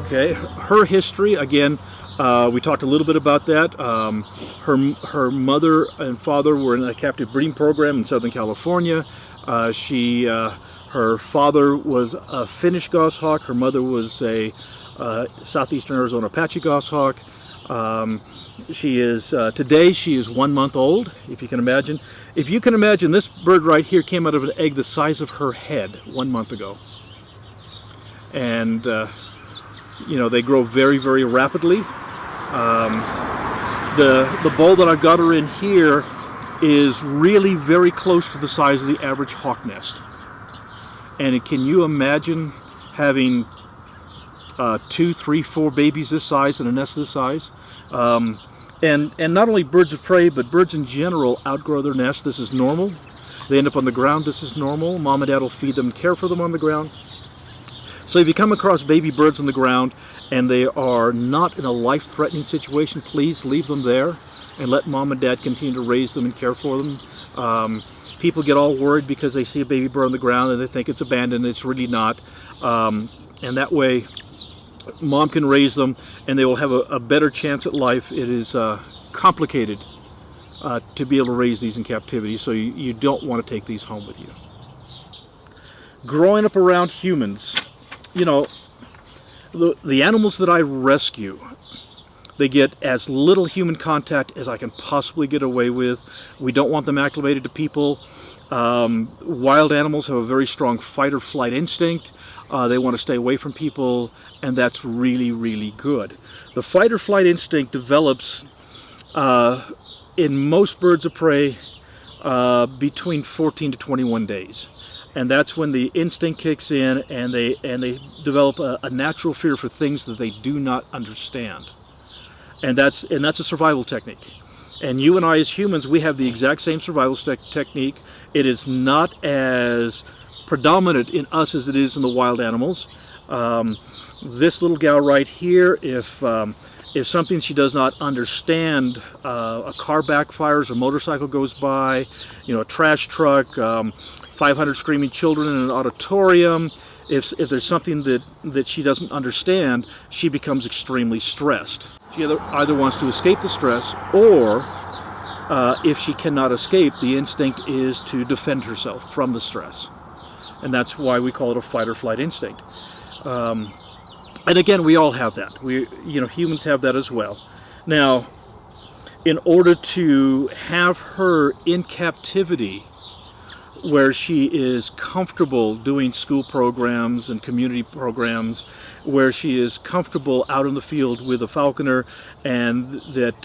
Okay, her history, again, we talked a little bit about that. Her mother and father were in a captive breeding program in Southern California. Her father was a Finnish goshawk. Her mother was a southeastern Arizona Apache goshawk. Today she is 1 month old, if you can imagine. If you can imagine, this bird right here came out of an egg the size of her head 1 month ago. And you know, they grow very, very rapidly. The bowl that I've got her in here is really very close to the size of the average hawk nest. And can you imagine having 2, 3, 4 babies this size in a nest this size? And not only birds of prey, but birds in general outgrow their nest. This is normal. They end up on the ground. This is normal. Mom and dad will feed them and care for them on the ground. So if you come across baby birds on the ground and they are not in a life-threatening situation, please leave them there and let mom and dad continue to raise them and care for them. People get all worried because they see a baby bird on the ground and they think it's abandoned. It's really not. And that way mom can raise them and they will have a better chance at life. It is complicated to be able to raise these in captivity, so you don't want to take these home with you. Growing up around humans, you know, the animals that I rescue, they get as little human contact as I can possibly get away with. We don't want them acclimated to people. Wild animals have a very strong fight or flight instinct. They want to stay away from people, and that's really, really good. The fight or flight instinct develops in most birds of prey between 14 to 21 days. And that's when the instinct kicks in and they develop a natural fear for things that they do not understand. And that's a survival technique. And you and I as humans, we have the exact same survival technique. It is not as predominant in us as it is in the wild animals. This little gal right here, if something she does not understand, a car backfires, a motorcycle goes by, you know, a trash truck, 500 screaming children in an auditorium, if there's something that she doesn't understand, she becomes extremely stressed. She either wants to escape the stress, or if she cannot escape, the instinct is to defend herself from the stress. And that's why we call it a fight or flight instinct. And again, we all have that. Humans have that as well. Now, in order to have her in captivity, where she is comfortable doing school programs and community programs, where she is comfortable out in the field with a falconer, and that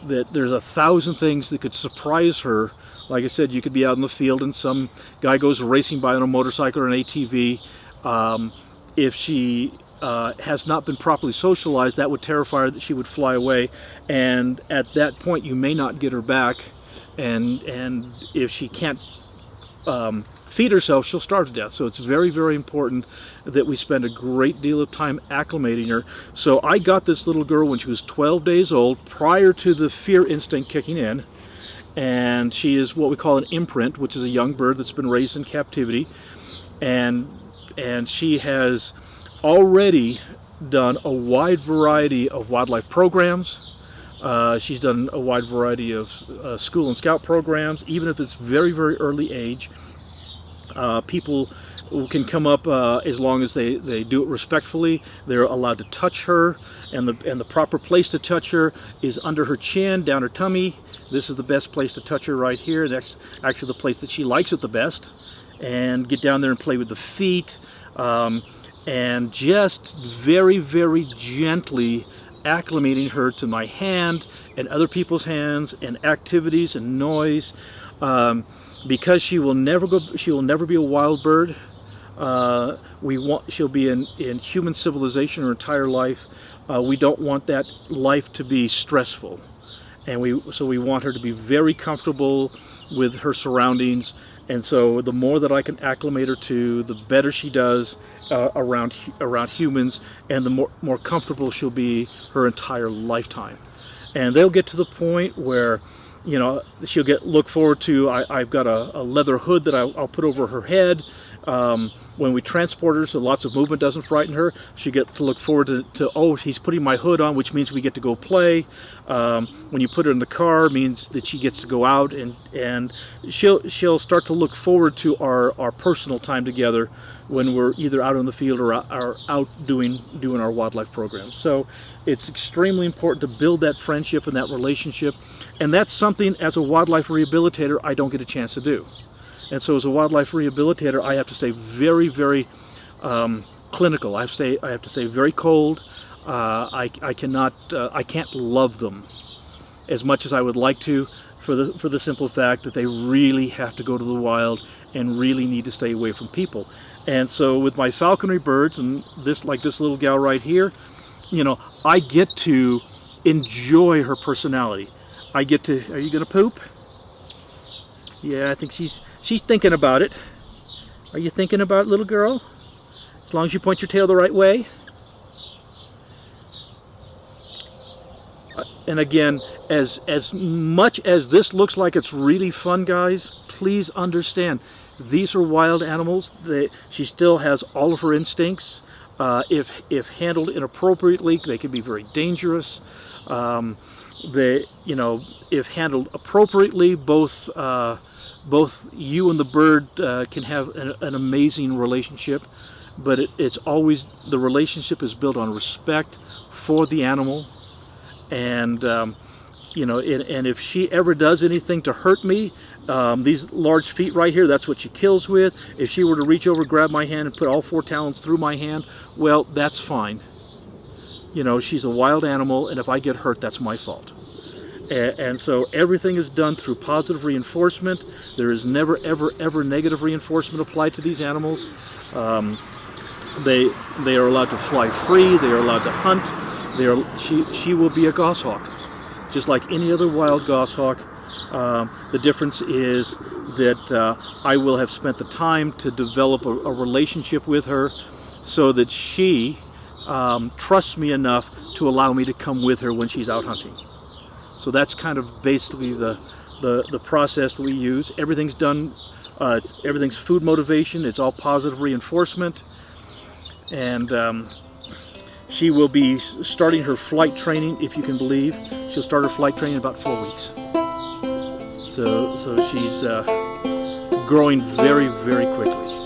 there's 1,000 things that could surprise her. Like I said, you could be out in the field and some guy goes racing by on a motorcycle or an ATV. If she has not been properly socialized, that would terrify her, that she would fly away, and at that point you may not get her back, and if she can't feed herself, she'll starve to death. So it's very, very important that we spend a great deal of time acclimating her. So I got this little girl when she was 12 days old, prior to the fear instinct kicking in, and she is what we call an imprint, which is a young bird that's been raised in captivity, and she has already done a wide variety of wildlife programs. She's done a wide variety of school and scout programs, even at this very, very early age. People can come up as long as they do it respectfully. They're allowed to touch her, and the proper place to touch her is under her chin, down her tummy. This is the best place to touch her right here. That's actually the place that she likes it the best. And get down there and play with the feet, and just very, very gently acclimating her to my hand and other people's hands and activities and noise, because she will never be a wild bird. She'll be in human civilization her entire life. We don't want that life to be stressful, and so we want her to be very comfortable with her surroundings. And so the more that I can acclimate her to, the better she does around humans, and the more comfortable she'll be her entire lifetime. And they'll get to the point where, you know, she'll look forward to, I've got a leather hood that I'll put over her head. When we transport her, so lots of movement doesn't frighten her, she gets to look forward to, oh, he's putting my hood on, which means we get to go play. When you put her in the car, it means that she gets to go out, and she'll start to look forward to our personal time together when we're either out in the field or out doing our wildlife programs. So it's extremely important to build that friendship and that relationship, and that's something as a wildlife rehabilitator I don't get a chance to do. And so as a wildlife rehabilitator, I have to stay very, very clinical. I have to stay very cold. I can't love them as much as I would like to, for the simple fact that they really have to go to the wild and really need to stay away from people. And so with my falconry birds, and like this little gal right here, you know, I get to enjoy her personality. I get to, are you gonna poop? Yeah, I think she's thinking about it. Are you thinking about it, little girl? As long as you point your tail the right way. And again, as much as this looks like it's really fun, guys, please understand, these are wild animals. She still has all of her instincts. If handled inappropriately, they can be very dangerous. If handled appropriately, both you and the bird can have an amazing relationship. But it's always, the relationship is built on respect for the animal, and and if she ever does anything to hurt me, these large feet right here, that's what she kills with. If she were to reach over, grab my hand, and put all 4 talons through my hand, well, that's fine. You know, she's a wild animal, and if I get hurt, that's my fault. And so everything is done through positive reinforcement. There is never, ever, ever negative reinforcement applied to these animals. They are allowed to fly free. They are allowed to hunt. She will be a goshawk, just like any other wild goshawk. The difference is that I will have spent the time to develop a relationship with her, so that she trusts me enough to allow me to come with her when she's out hunting. So that's kind of basically the process that we use. Everything's done. Everything's food motivation. It's all positive reinforcement, and she will be starting her flight training, if you can believe. She'll start her flight training in about 4 weeks. So she's growing very, very quickly.